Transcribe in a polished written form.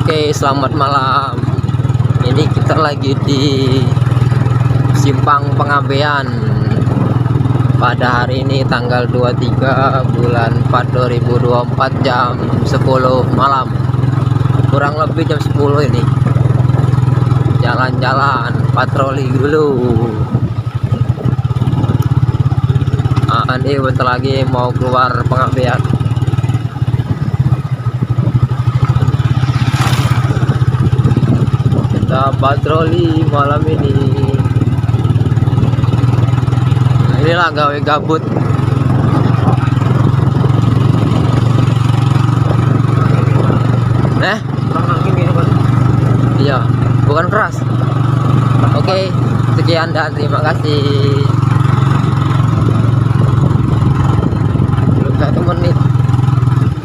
Oke, selamat malam. Ini kita lagi di Simpang Pengabean pada hari ini tanggal 23 bulan 4 2024 jam 10 malam. Kurang lebih jam 10 ini. Jalan-jalan, patroli dulu. Ini bentar lagi mau keluar Pengabean. Kita patroli malam ini. Inilah gawe gabut. Iya, bukan keras. Oke, sekian dan terima kasih.